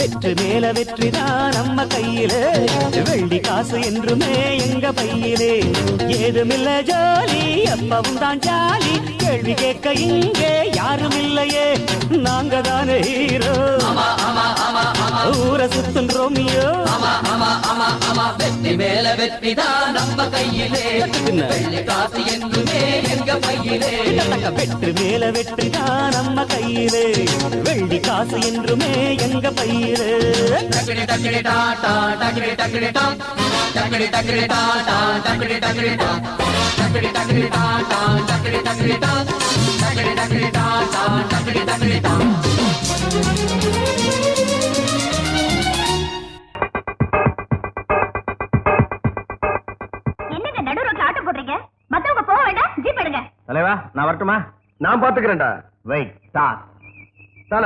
வெற்றி மேல வெற்றிதான் நம்ம கையிலே, வெள்ளி காசு என்றுமே எங்க பையிலே. ஏதுமில்ல ஜாலி, எப்பவும் தான் ஜாலி, கேள்வி கேட்க இங்கே யாரும் இல்லையே, நாங்க தானே ஹீரோ. ஊரை சுத்தும் ரோமியோ. வெற்றி மேல வெற்றிதான் நம்ம கையிலே, வெள்ளி காசு என்றுமே எங்க பையிலே. வெற்றி மேல வெற்றிதான் நம்ம கையிலே, வெள்ளி காசு என்றுமே எங்க பையிலே. டக்கடி டக்கடி டாடா டக்கடி டக்கடி டா டக்கடி டக்கடி டாடா டக்கடி டக்கடி டா டக்கடி டக்கடி டாடா டக்கடி டக்கடி டா டக்கடி டக்கடி டாடா டக்கடி டக்கடி டா. என்னங்க நடு ரோட்ல ஆட்டோ போடுறீங்க? மத்தவங்க போக வேண்டாம், ஜீப் எடுங்க. தலைவா நான் வரட்டுமா? நான் பாத்துக்கிறேன்டா. வெயிட் தல